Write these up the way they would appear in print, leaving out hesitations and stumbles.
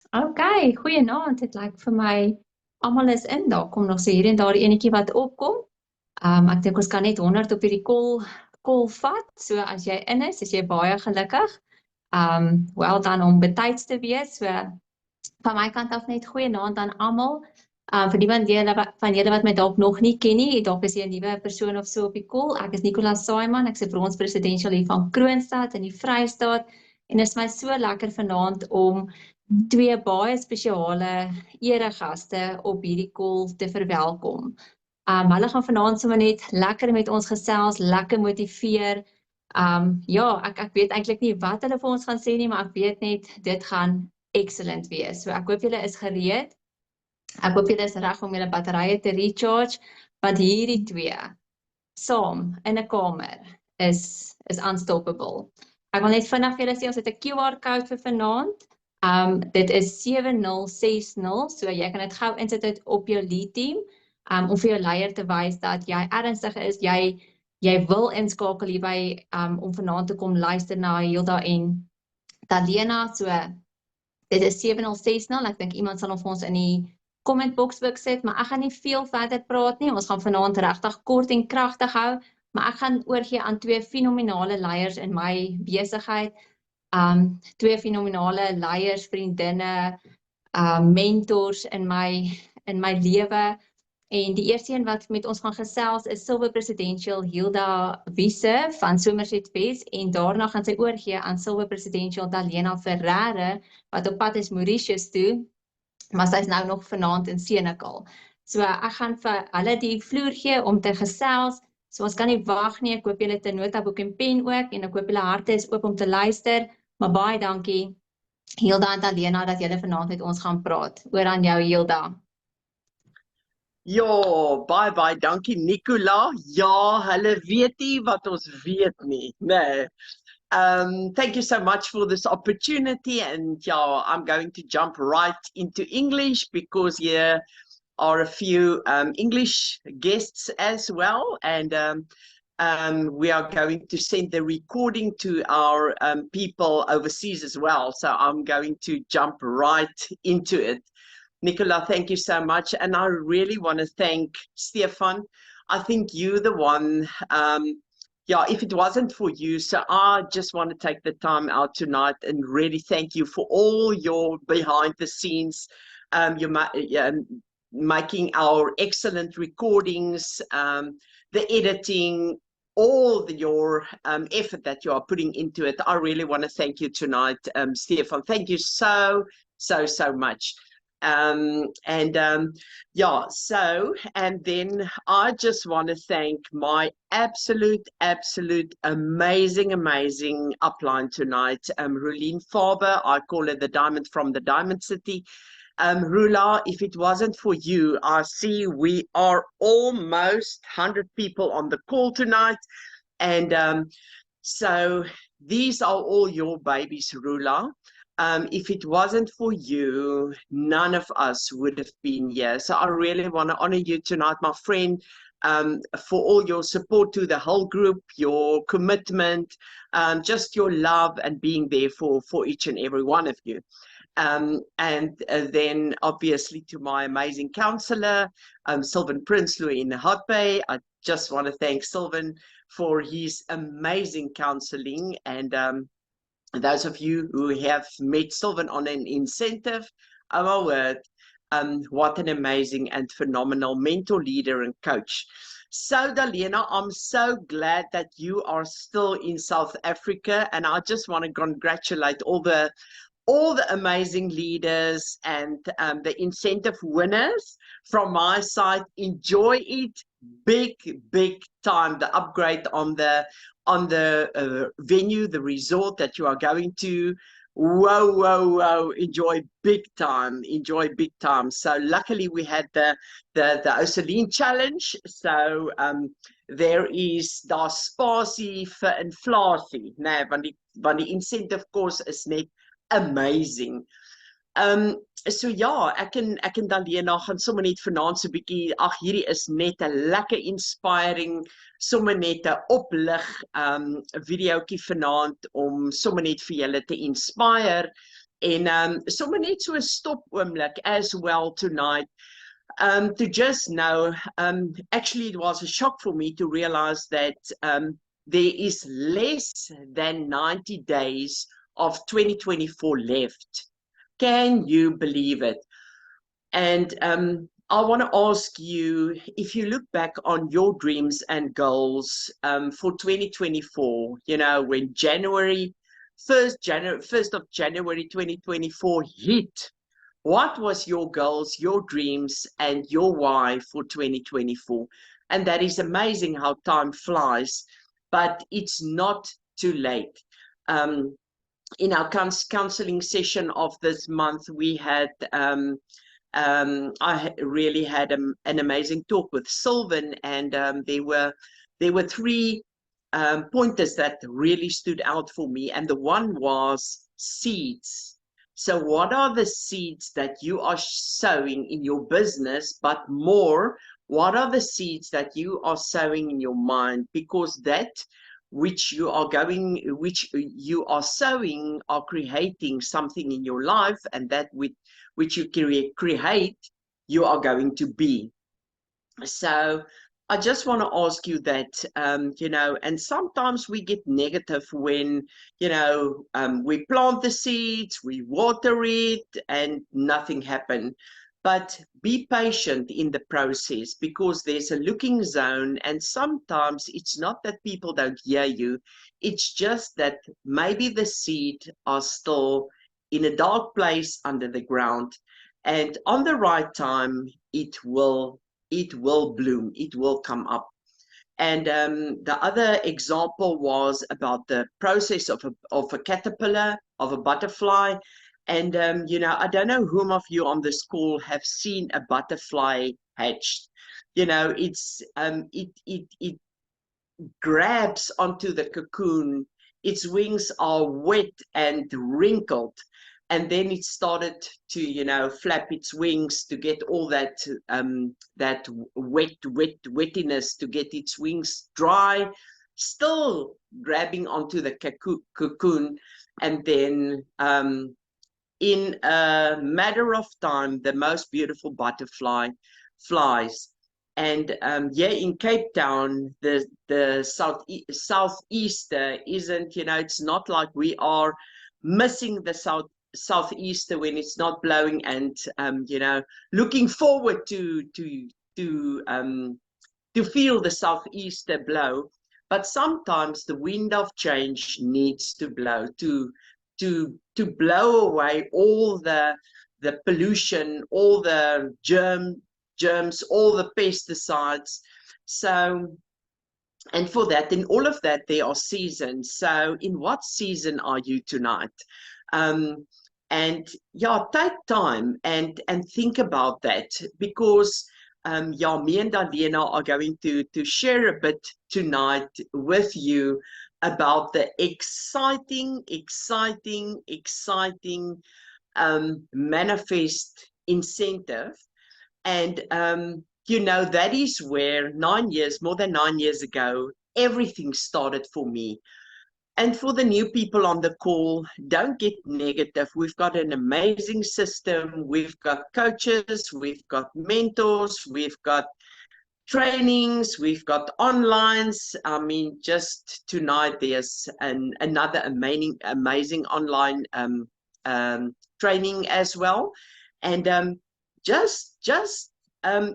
Okay, goeienaand. Dit lyk vir my almal is in. Daar kom nog so hier en daar enetjie wat opkom. Ek dink ons kan net 100 op hierdie call vat. So as jy in is jy baie gelukkig. Wel dan om betyds te wees. So van my kant af net goeienaand aan almal. Vir die van julle wat my dalk nog nie ken nie, dalk is jy 'n nuwe persoon of so op die call. Ek is Nicola Saaiman, ek's 'n bronspresidential hier van Kroonstad in die Vrystaat en dit is my so lekker vanaand om twee baie spesiale eregaste op hierdie call te verwelkom. Hulle gaan vanaand sommer net lekker met ons gesels, lekker motiveer. Ja, ek weet eintlik nie wat hulle vir ons gaan sê nie, maar ek weet net dit gaan excellent wees. So ek hoop julle is gereed. Ek hoop julle is reg om julle batterye te recharge, want hierdie twee saam in 'n kamer is unstoppable. Ek wil net vinnig vir julle sê ons het 'n QR code vir vanaand. Dit is 7060, so jy kan dit gou insit uit op jou lead team, om vir jou leier te wys dat jy ernstig is, jy wil inskakel hierby, om vanaand te kom luister na Hilda en Dalena. So dit is 7060, ek dink iemand sal hom vir ons in die comment box ook sit, maar ek gaan nie veel verder praat nie, ons gaan vanaand regtig kort en kragtig hou, maar ek gaan oorgee aan twee fenominale leiers in my besigheid. Twee fenominale leiers, vriendinne, mentors in my lewe. En die eerste een wat met ons gaan gesels is Silver Presidential Hilda Wiese van Somerset West, en daarna gaan sy oorgee aan Silver Presidential Dalena Ferreira wat op pad is Mauritius toe, maar sy is nou nog vanaand in Senekal. So ek gaan vir hulle die vloer gee om te gesels. So ons kan nie wag nie. Ek hoop julle het 'n notaboek en pen ook, en ek hoop julle harte is oop om te luister. Maar baie dankie Hilda en Dalena dat julle vanaand met ons gaan praat. Oor aan jou, Hilda. Ja, baie dankie Nicola. Ja, hulle weet nie wat ons weet nie. Nee. Thank you so much for this opportunity, and yeah, I'm going to jump right into English because here are a few English guests as well, and we are going to send the recording to our people overseas as well. So I'm going to jump right into it. Nicola, thank you so much. And I really want to thank Stefan. I think you're the one, yeah, if it wasn't for you, so I just want to take the time out tonight and really thank you for all your behind the scenes, making our excellent recordings, the editing, all your effort that you are putting into it. I really want to thank you tonight, Stefan. Thank you so much. Yeah, so, and then I just want to thank my absolute amazing upline tonight, Rulien Faber. I call her the diamond from the Diamond City. Rula, if it wasn't for you, I see we are almost 100 people on the call tonight, and so these are all your babies, Rula. If it wasn't for you, none of us would have been here. So I really want to honor you tonight, my friend, for all your support to the whole group, your commitment, just your love and being there for each and every one of you. And then obviously to my amazing counselor, Sylvan Prinsloo in the Hot Bay. I just want to thank Sylvan for his amazing counseling, and those of you who have met Sylvan on an incentive, oh my word, what an amazing and phenomenal mentor, leader and coach. So Dalena, I'm so glad that you are still in South Africa, and I just want to congratulate all the amazing leaders and the incentive winners from my side. Enjoy it big time, the upgrade on the venue, the resort that you are going to. Whoa, enjoy big time. So luckily we had the Oceline challenge, so there is daar spasie vir inflasie, nee, want die incentive course is net amazing. So ja, ek en Dalena gaan sommer net vanaand so 'n bietjie, ag, hierdie is net 'n lekker inspiring, sommer net 'n oplig videoetjie vanaand om sommer net vir julle te inspire En sommer net so 'n stop oomblik as well tonight, to just know, actually it was a shock for me to realize that there is less than 90 days of 2024 left. Can you believe it? And I want to ask you, if you look back on your dreams and goals for 2024, you know, when January 1st of January 2024 hit, what was your goals, your dreams, and your why for 2024? And that is amazing how time flies, but it's not too late. In our counseling session of this month, we had I really had an amazing talk with Sylvan, and there were three pointers that really stood out for me, and the one was seeds. So, what are the seeds that you are sowing in your business, but more, what are the seeds that you are sowing in your mind? Because that which you are sowing are creating something in your life, and that which you create, you are going to be. So I just want to ask you that, you know, and sometimes we get negative when, you know, we plant the seeds, we water it, and nothing happens. But be patient in the process, because there's a looking zone, and sometimes it's not that people don't hear you, it's just that maybe the seed are still in a dark place under the ground, and on the right time it will bloom, it will come up. And the other example was about the process of a caterpillar, of a butterfly. And, you know, I don't know whom of you on this call have seen a butterfly hatched. You know, it grabs onto the cocoon. Its wings are wet and wrinkled. And then it started to, you know, flap its wings to get all that that wettiness, to get its wings dry, still grabbing onto the cocoon. And then in a matter of time, the most beautiful butterfly flies. And yeah, in Cape Town, the southeaster isn't, you know, it's not like we are missing the southeaster when it's not blowing, and you know, looking forward to feel the southeaster blow. But sometimes the wind of change needs to blow to blow away all the pollution, all the germs, all the pesticides. So, and for that, in all of that, there are seasons. So, in what season are you tonight? And yeah, take time and think about that, because yeah, me and Dalena are going to share a bit tonight with you about the exciting manifest incentive. And you know, that is where more than 9 years ago, everything started for me. And for the new people on the call, don't get negative. We've got an amazing system. We've got coaches, we've got mentors, we've got trainings, we've got onlines. I mean, just tonight there's another amazing online training as well. And just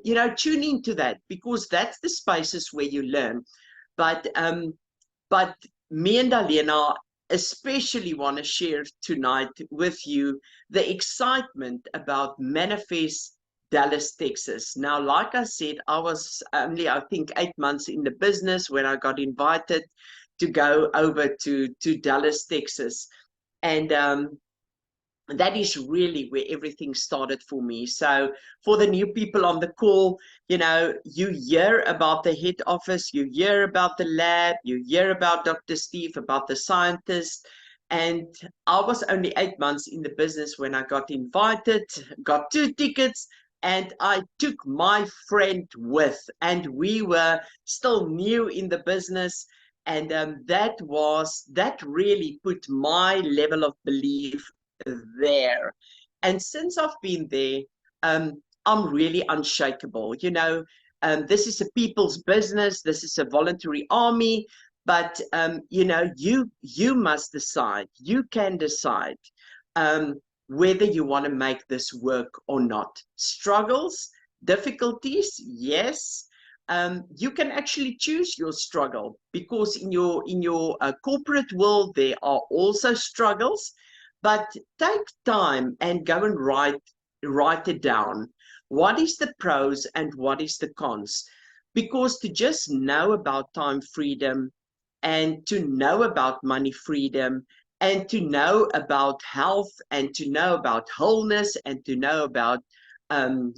you know, tune into that, because that's the spaces where you learn. But me and Dalena especially want to share tonight with you the excitement about Manifest Dallas, Texas. Now, like I said, I was only, I think, 8 months in the business when I got invited to go over to Dallas, Texas. And that is really where everything started for me. So for the new people on the call, you know, you hear about the head office, you hear about the lab, you hear about Dr. Steve, about the scientist. And I was only 8 months in the business when I got invited, got 2 tickets, and I took my friend with, and we were still new in the business. And that really put my level of belief there. And since I've been there, I'm really unshakable. You know, this is a people's business. This is a voluntary army. But you know, you must decide. You can decide whether you want to make this work or not. Struggles, difficulties, yes. You can actually choose your struggle, because in your corporate world there are also struggles. But take time and go and write it down. What is the pros and what is the cons? Because to just know about time freedom, and to know about money freedom, and to know about health, and to know about wholeness, and to know about um,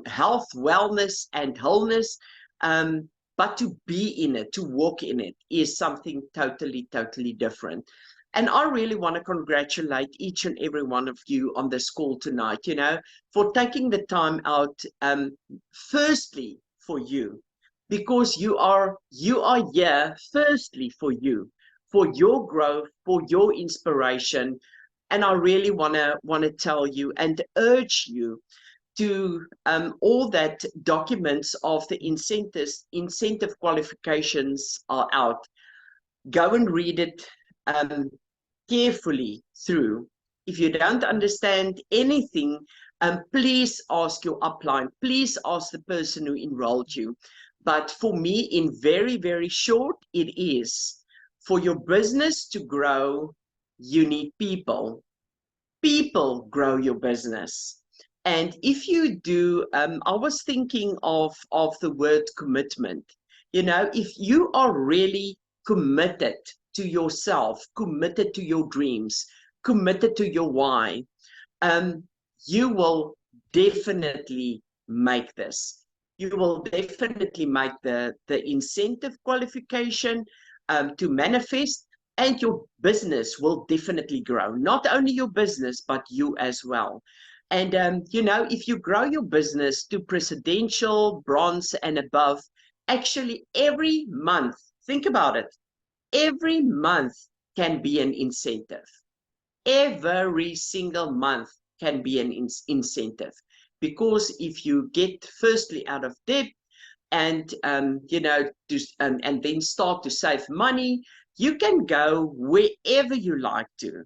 health, wellness, and wholeness, but to be in it, to walk in it, is something totally, totally different. And I really want to congratulate each and every one of you on this call tonight, you know, for taking the time out, firstly, for you, because you are here firstly for your growth, for your inspiration. And I really want to tell you and urge you to all that documents of the incentive qualifications are out. Go and read it carefully through. If you don't understand anything, please ask your upline. Please ask the person who enrolled you. But for me, in very, very short, it is for your business to grow, you need people. People grow your business. And if you do, I was thinking of the word commitment. You know, if you are really committed to yourself, committed to your dreams, committed to your why, um, you will definitely make this. You will definitely make the incentive qualification to manifest, and your business will definitely grow. Not only your business, but you as well. And, you know, if you grow your business to presidential, bronze, and above, actually every month, think about it, every month can be an incentive. Every single month can be an incentive, because if you get firstly out of debt, and you know, and then start to save money, you can go wherever you like to.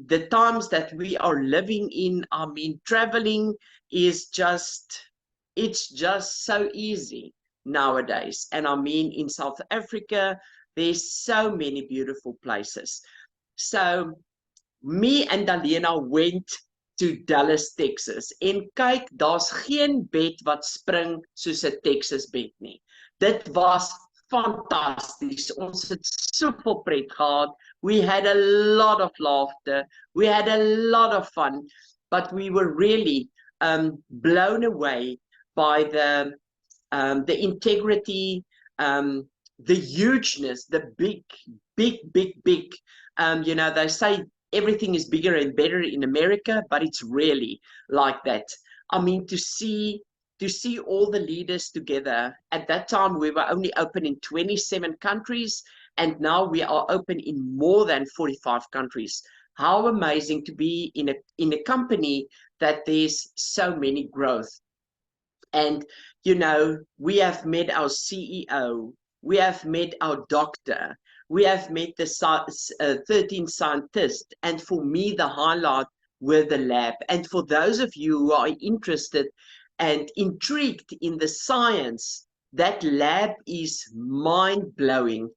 The times that we are living in, I mean, traveling is just, it's just so easy nowadays. And I mean, in South Africa, there's so many beautiful places. So me and Dalena went to Dallas, Texas. En kyk, daar's geen bed wat spring soos 'n Texas bed nie. Dit was fantasties. Ons het soveel pret gehad. We had a lot of laughter. We had a lot of fun. But we were really blown away by the integrity, the hugeness, the big, big, big, big. You know, they say everything is bigger and better in America, but it's really like that. I mean, to see all the leaders together. At that time, we were only open in 27 countries, and now we are open in more than 45 countries. How amazing to be in a company that there's so many growth. And, you know, we have met our CEO, we have met our doctor, we have met the 13 scientists, and for me, the highlight were the lab. And for those of you who are interested and intrigued in the science, that lab is mind-blowing.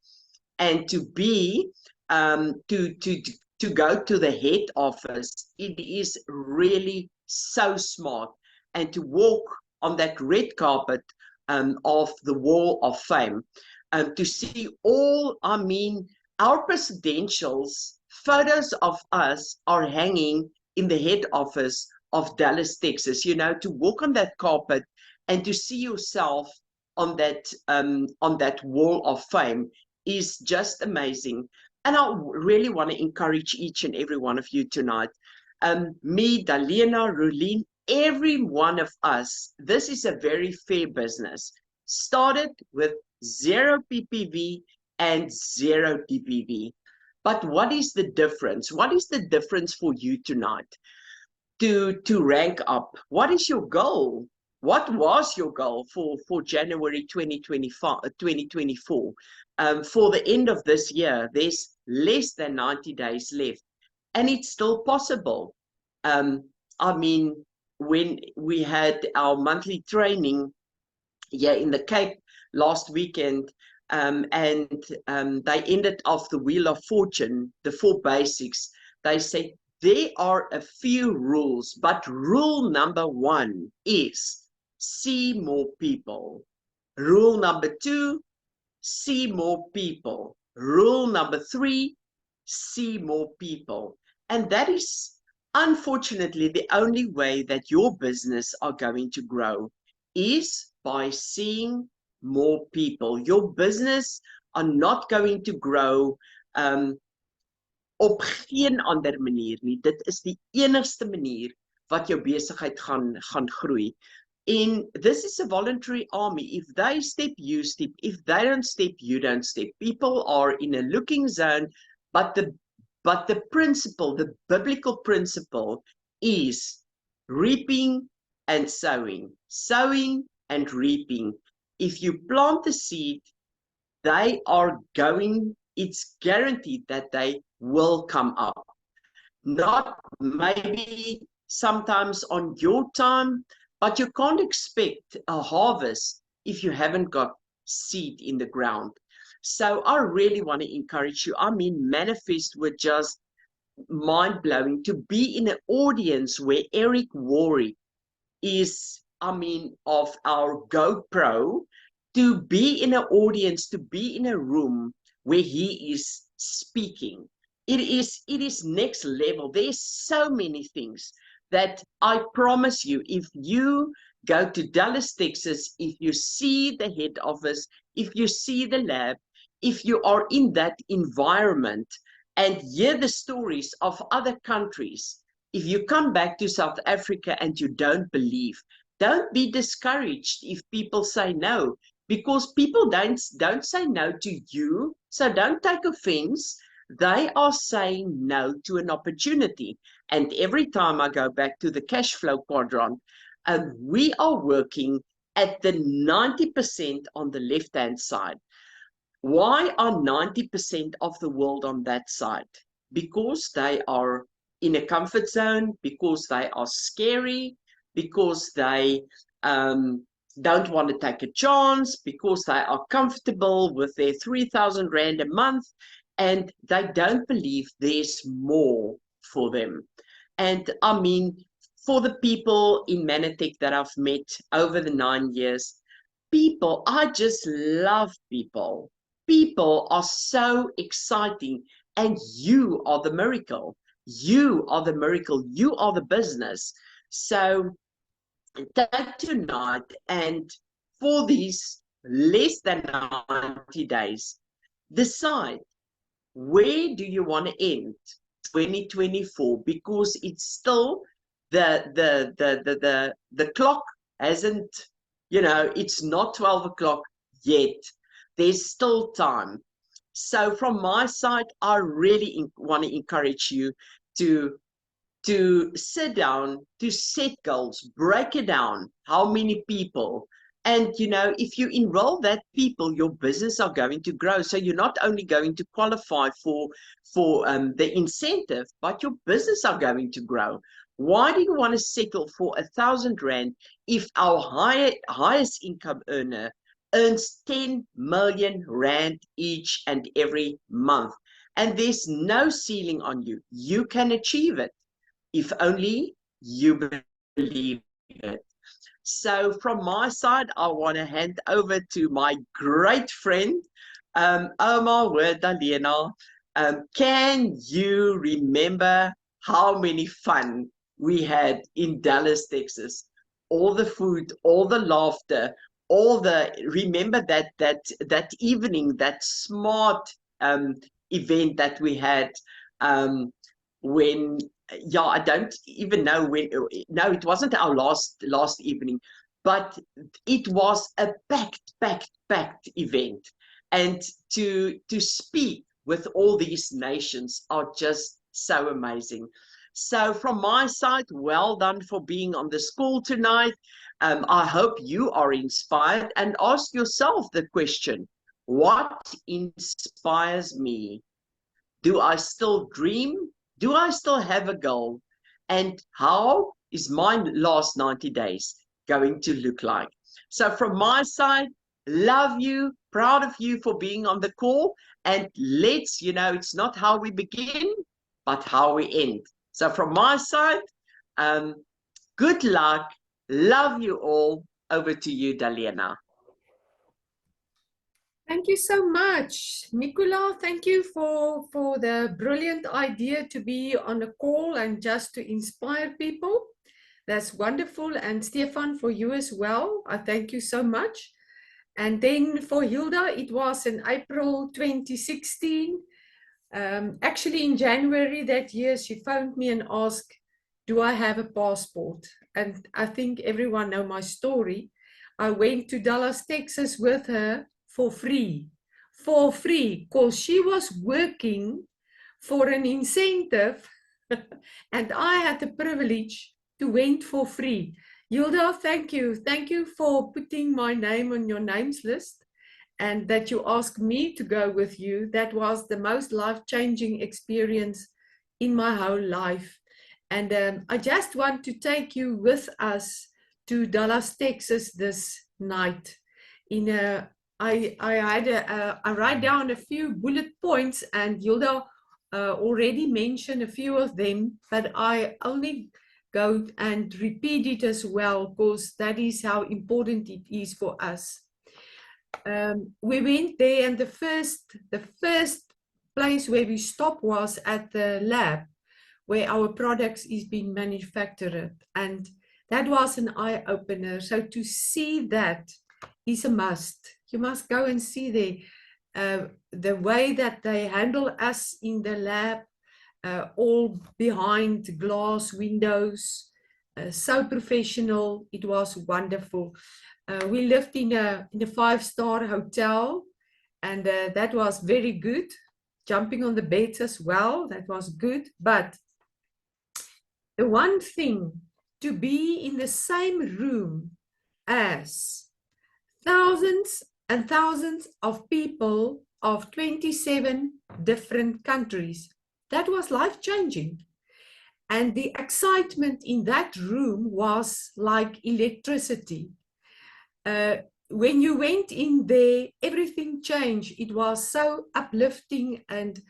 And to be, to go to the head office, it is really so smart. And to walk on that red carpet of the Wall of Fame, to see all, I mean, our presidentials, photos of us are hanging in the head office of Dallas, Texas. You know, to walk on that carpet and to see yourself on that Wall of Fame is just amazing. And I really want to encourage each and every one of you tonight. Me, Dalena, Rolene, every one of us, this is a very fair business. Started with 0 PPV and 0 DPV. But what is the difference? What is the difference for you tonight to rank up? What is your goal? What was your goal for January 2025, 2024? For the end of this year, there's less than 90 days left, and it's still possible. I mean, when we had our monthly training here in the Cape last weekend, and they ended off the Wheel of Fortune, the 4 basics. They said there are a few rules, but rule number 1 is see more people. Rule number 2, see more people. Rule number 3, see more people. And that is unfortunately the only way that your business are going to grow is by seeing more people. Your business are not going to grow op geen ander manier nie. Dit is die enigste manier wat jou besigheid gaan groei. And this is a voluntary army. If they step, you step. If they don't step, you don't step. People are in a looking zone, but the principle, the biblical principle is reaping and sowing. Sowing and reaping. If you plant the seed, they are going, it's guaranteed that they will come up. Not maybe sometimes on your time, but you can't expect a harvest if you haven't got seed in the ground. So I really want to encourage you. I mean, Manifest were just mind-blowing to be in an audience where Eric Worre is, I mean, of our GoPro, to be in an audience, to be in a room where he is speaking. It is next level. There's so many things that I promise you, if you go to Dallas, Texas, if you see the head office, if you see the lab, if you are in that environment and hear the stories of other countries, if you come back to South Africa and you don't believe, don't be discouraged if people say no, because people don't say no to you, so don't take offense. They are saying no to an opportunity. And every time I go back to the cash flow quadrant, we are working at the 90% on the left-hand side. Why are 90% of the world on that side? Because they are in a comfort zone, because they are scary, because they don't want to take a chance, because they are comfortable with their 3,000 Rand a month, and they don't believe there's more for them. And I mean, for the people in Mannacentive that I've met over the 9 years, people, I just love people. People are so exciting, and you are the miracle. You are the miracle. You are the business. So take tonight, and for these less than 90 days, decide where do you want to end 2024, because it's still the clock hasn't, it's not 12 o'clock yet. There's still time. So from my side, I really want to encourage you to sit down, to set goals, break it down, how many people. And, if you enroll that people, your business are going to grow. So you're not only going to qualify for the incentive, but your business are going to grow. Why do you want to settle for 1,000 Rand if our highest income earner earns 10 million Rand each and every month? And there's no ceiling on you. You can achieve it if only you believe it. So from my side, I want to hand over to my great friend, Oma with Dalena. Can you remember how many fun we had in Dallas, Texas? All the food, all the laughter, remember that evening, that smart event that we had when, yeah, I don't even know when. No, it wasn't our last evening, but it was a packed event. And to speak with all these nations are just so amazing. So from my side, well done for being on the call tonight. I hope you are inspired, and ask yourself the question, what inspires me? Do I still dream? Do I still have a goal? And how is my last 90 days going to look like? So from my side, love you, proud of you for being on the call. And let's, it's not how we begin, but how we end. So from my side, good luck. Love you all. Over to you, Dalena. Thank you so much, Nicola. Thank you for the brilliant idea to be on a call and just to inspire people. That's wonderful. And Stefan, for you as well. I thank you so much. And then for Hilda, it was in April 2016. Actually, in January that year, she phoned me and asked, do I have a passport? And I think everyone knows my story. I went to Dallas, Texas with her for free, because she was working for an incentive and I had the privilege to went for free. Hilda, thank you. Thank you for putting my name on your names list and that you asked me to go with you. That was the most life-changing experience in my whole life. And I just want to take you with us to Dallas, Texas this night. I write down a few bullet points, and Hilda already mentioned a few of them, but I only go and repeat it as well, because that is how important it is for us. We went there, and the first place where we stopped was at the lab where our products is being manufactured, and that was an eye-opener. So to see that is a must. You must go and see the way that they handle us in the lab, all behind glass windows, so professional. It was wonderful. We lived in a 5-star hotel, and that was very good. Jumping on the beds as well, that was good. But the one thing, to be in the same room as thousands and thousands of people of 27 different countries, that was life-changing. And the excitement in that room was like electricity. When you went in there, everything changed. It was so uplifting, and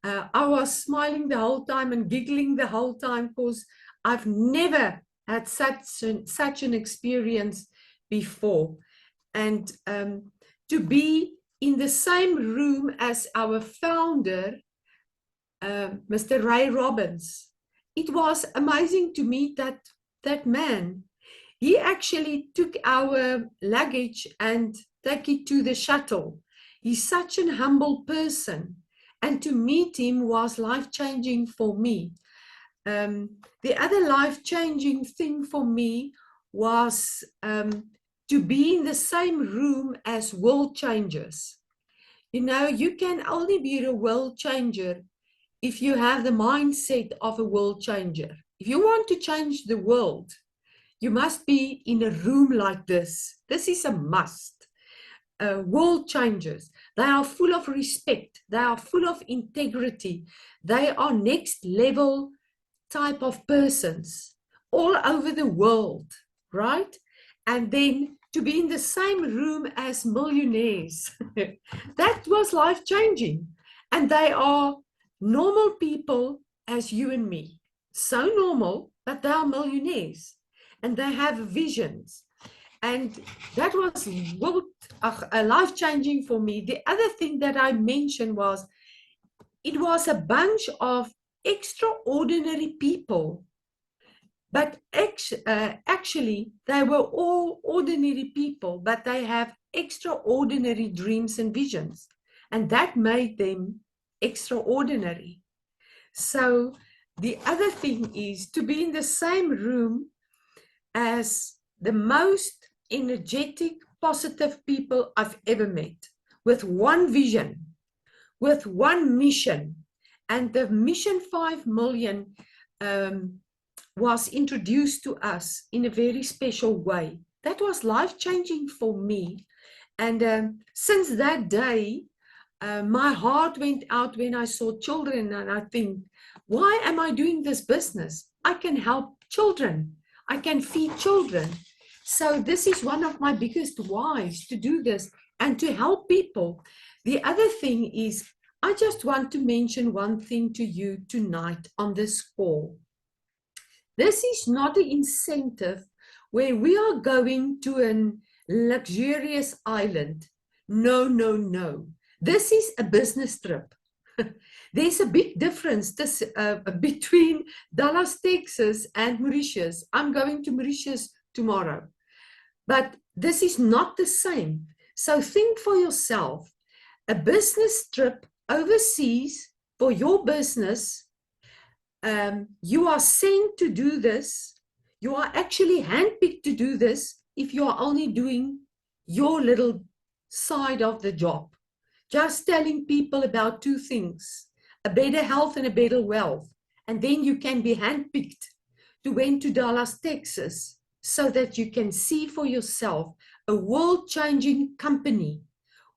I was smiling the whole time and giggling the whole time, because I've never had such an experience before. And to be in the same room as our founder, Mr. Ray Robbins, it was amazing to meet that man. He actually took our luggage and took it to the shuttle. He's such an humble person, and to meet him was life-changing for me. The other life-changing thing for me was to be in the same room as world changers. You know, you can only be a world changer if you have the mindset of a world changer. If you want to change the world, you must be in a room like this. This is a must. World changers, they are full of respect. They are full of integrity. They are next level type of persons all over the world, right? And then to be in the same room as millionaires, that was life-changing. And they are normal people as you and me. So normal, but they are millionaires. And they have visions. And that was life-changing for me. The other thing that I mentioned was, it was a bunch of extraordinary people. But actually, they were all ordinary people, but they have extraordinary dreams and visions. And that made them extraordinary. So the other thing is to be in the same room as the most energetic, positive people I've ever met, with one vision, with one mission. And the mission 5 million was introduced to us in a very special way. That was life-changing for me. And since that day, my heart went out when I saw children, and I think, why am I doing this business? I can help children. I can feed children. So this is one of my biggest whys, to do this and to help people. The other thing is, I just want to mention one thing to you tonight on this call. This is not an incentive where we are going to a luxurious island. No, no, no. This is a business trip. There's a big difference between Dallas, Texas and Mauritius. I'm going to Mauritius tomorrow. But this is not the same. So think for yourself. A business trip overseas for your business, you are sent to do this. You are actually handpicked to do this if you are only doing your little side of the job. Just telling people about two things, a better health and a better wealth. And then you can be handpicked to went to Dallas, Texas, so that you can see for yourself a world-changing company,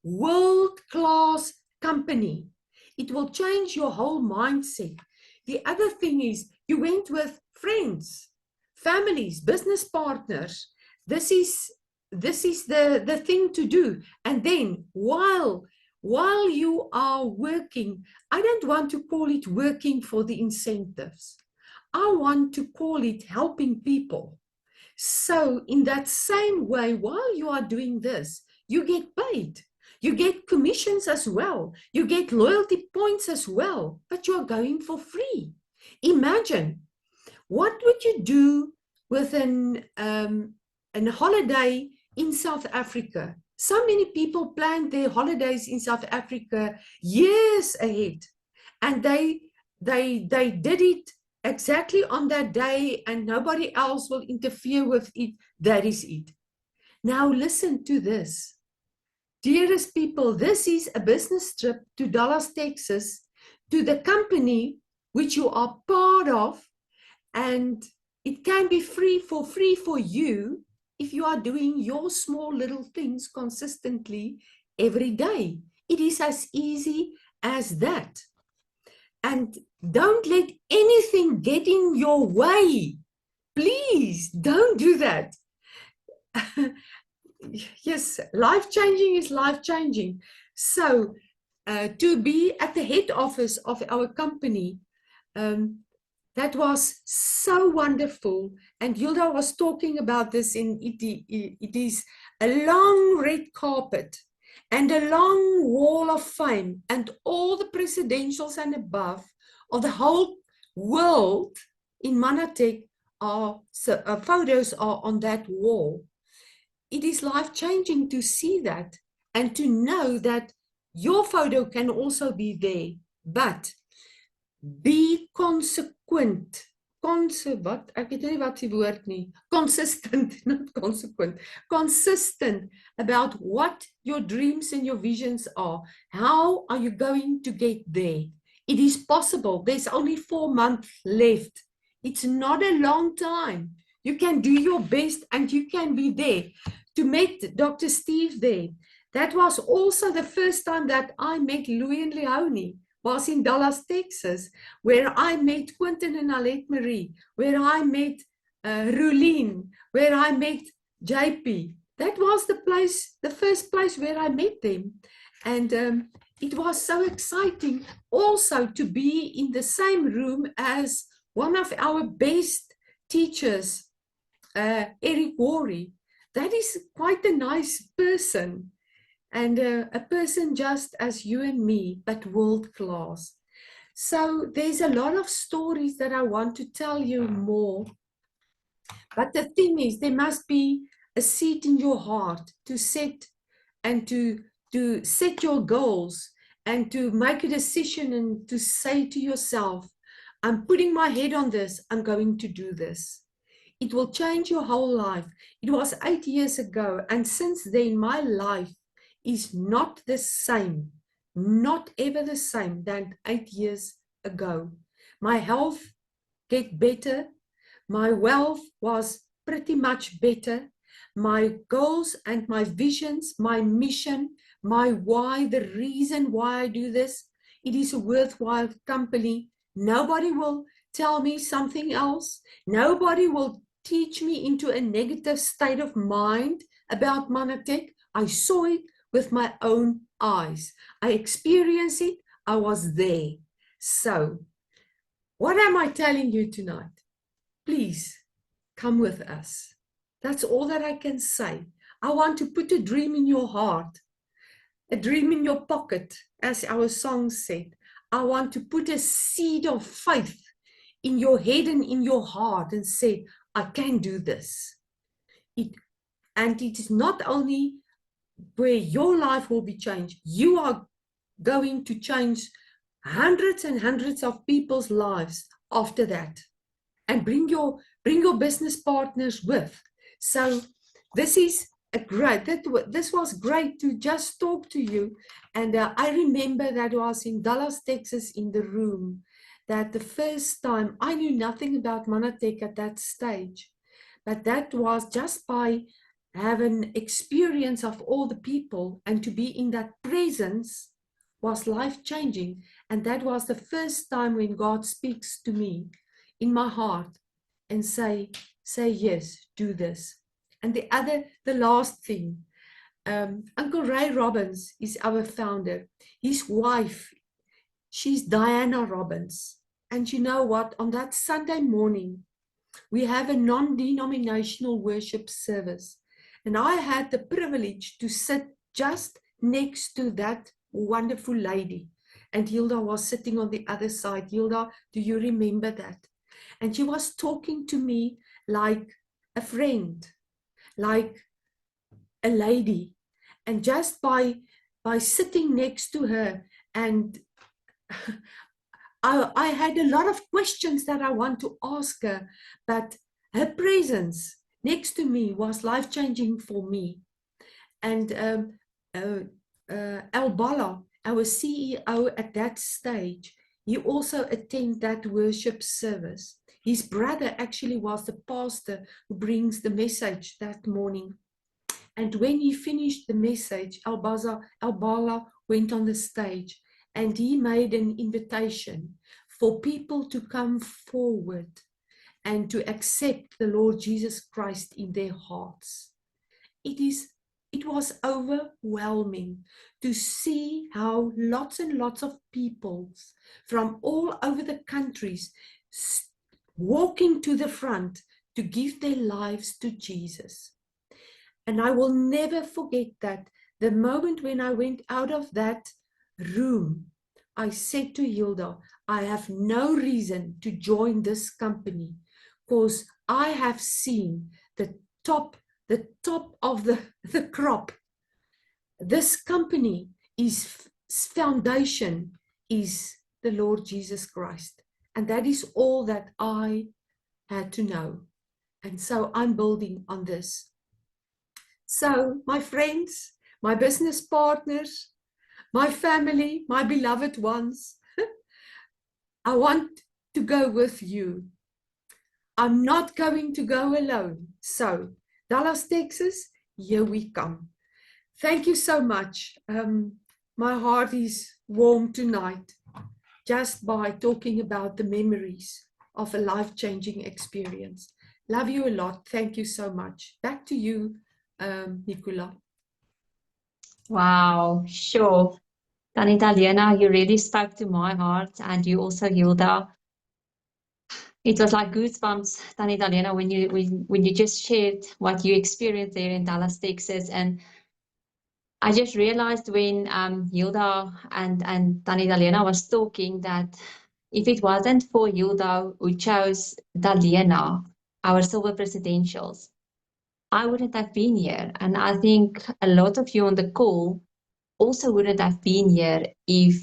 world-class company. It will change your whole mindset. The other thing is, you went with friends, families, business partners. This is the thing to do. And then while you are working, I don't want to call it working for the incentives. I want to call it helping people. So in that same way, while you are doing this, you get paid. You get commissions as well. You get loyalty points as well, but you are going for free. Imagine, what would you do with a holiday in South Africa? So many people planned their holidays in South Africa years ahead, and they did it exactly on that day, and nobody else will interfere with it. That is it. Now listen to this. Dearest people, this is a business trip to Dallas, Texas, to the company which you are part of, and it can be free for you if you are doing your small little things consistently every day. It is as easy as that. And don't let anything get in your way. Please don't do that. Yes, life-changing is life-changing. So to be at the head office of our company, that was so wonderful. And Hilda was talking about this it is a long red carpet and a long wall of fame, and all the presidentials and above of the whole world in Mannacentive photos are on that wall. It is life-changing to see that and to know that your photo can also be there, but be consequent. Ek weet nie wat die woord nie. Consistent, not consequent. Consistent about what your dreams and your visions are. How are you going to get there? It is possible. There's only 4 months left. It's not a long time. You can do your best and you can be there. To meet Dr. Steve there. That was also the first time that I met Louis and Leonie. Was in Dallas, Texas, where I met Quentin and Alette Marie, where I met Rulene, where I met JP. That was the first place where I met them. And it was so exciting also to be in the same room as one of our best teachers, Eric Worry. That is quite a nice person. And a person just as you and me, but world class. So there's a lot of stories that I want to tell you more. But the thing is, there must be a seed in your heart to set and to set your goals and to make a decision and to say to yourself, I'm putting my head on this, I'm going to do this. It will change your whole life. It was 8 years ago, and since then my life is not the same. not ever the same than 8 years ago. My health get better. My wealth was pretty much better. My goals and my visions, my mission, my why, the reason why I do this, it is a worthwhile company. Nobody will tell me something else. Nobody will teach me into a negative state of mind about Mannacentive. I saw it with my own eyes. I experienced it. I was there. So, what am I telling you tonight? Please come with us. That's all that I can say. I want to put a dream in your heart, a dream in your pocket, as our song said. I want to put a seed of faith in your head and in your heart and say, I can do this. And it is not only where your life will be changed, you are going to change hundreds and hundreds of people's lives after that. And bring your business partners with. So this is this was great to just talk to you. And I remember that I was in Dallas, Texas, in the room, that the first time I knew nothing about Mannacentive at that stage, but that was just by having experience of all the people and to be in that presence was life-changing. And that was the first time when God speaks to me in my heart and say yes, do this. And the last thing, Uncle Ray Robbins is our founder. His wife, she's Dalena Robbins. And you know what? On that Sunday morning, we have a non-denominational worship service. And I had the privilege to sit just next to that wonderful lady. And Hilda was sitting on the other side. Hilda, do you remember that? And she was talking to me like a friend, like a lady. And just by sitting next to her, and I had a lot of questions that I want to ask her, but her presence next to me was life-changing for me. And El Bala, our CEO at that stage, he also attended that worship service. His brother actually was the pastor who brings the message that morning. And when he finished the message, El Bala went on the stage and he made an invitation for people to come forward and to accept the Lord Jesus Christ in their hearts. It was overwhelming to see how lots and lots of people from all over the countries walking to the front to give their lives to Jesus. And I will never forget that the moment when I went out of that room, I said to Hilda, I have no reason to join this company because I have seen the top of the crop. This company foundation is the Lord Jesus Christ. And that is all that I had to know. And so I'm building on this. So my friends, my business partners, my family, my beloved ones, I want to go with you. I'm not going to go alone. So Dallas, Texas, here we come. Thank you so much. My heart is warm tonight just by talking about the memories of a life-changing experience. Love you a lot. Thank you so much. Back to you, Nicola. Wow, sure. Tannie Dalena, you really spoke to my heart, and you also, Hilda. It was like goosebumps, Tannie Dalena, when you just shared what you experienced there in Dallas, Texas. And I just realized when Hilda and Tannie Dalena was talking that if it wasn't for Hilda who chose Dalena, our silver presidentials, I wouldn't have been here. And I think a lot of you on the call also wouldn't have been here if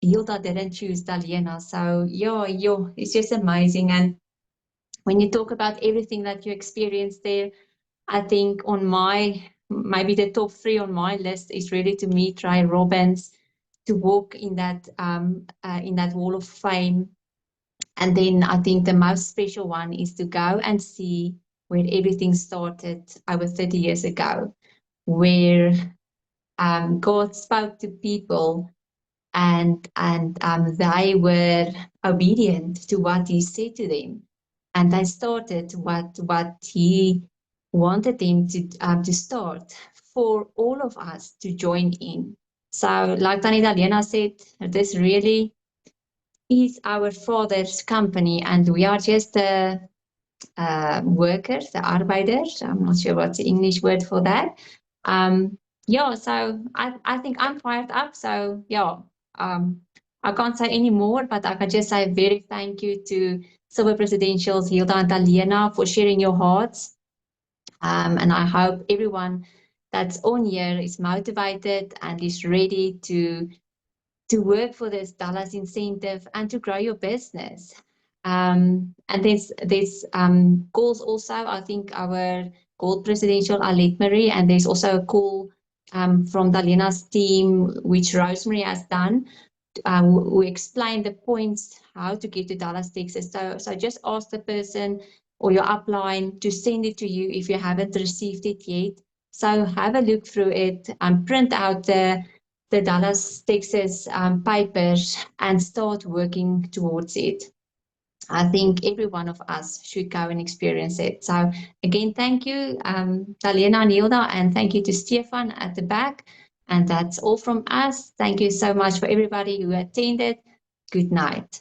Hilda didn't choose Dalena. So yeah, it's just amazing. And when you talk about everything that you experienced there, I think on my maybe the top 3 on my list is really to meet Ray Robbins, to walk in that wall of fame. And then I think the most special one is to go and see where everything started over 30 years ago, where God spoke to people and they were obedient to what He said to them, and they started what He wanted them to start for all of us to join in. So, like Dalena said, this really is our Father's company, and we are just the workers, the arbeiders. I'm not sure what's the English word for that. Yeah, so I think I'm fired up. So yeah, I can't say any more, but I can just say a very thank you to Silver Presidentials, Hilda and Dalena, for sharing your hearts. And I hope everyone that's on here is motivated and is ready to work for this Dallas incentive and to grow your business. And there's calls also. I think our gold presidential Alet Marie, and there's also a call from Dalena's team, which Rosemary has done. We explain the points how to get to Dallas, Texas. So just ask the person or your upline to send it to you if you haven't received it yet. So have a look through it and print out the Dallas, Texas papers and start working towards it. I think every one of us should go and experience it. So again, thank you, Dalena and Hilda, and thank you to Stefan at the back. And that's all from us. Thank you so much for everybody who attended. Good night.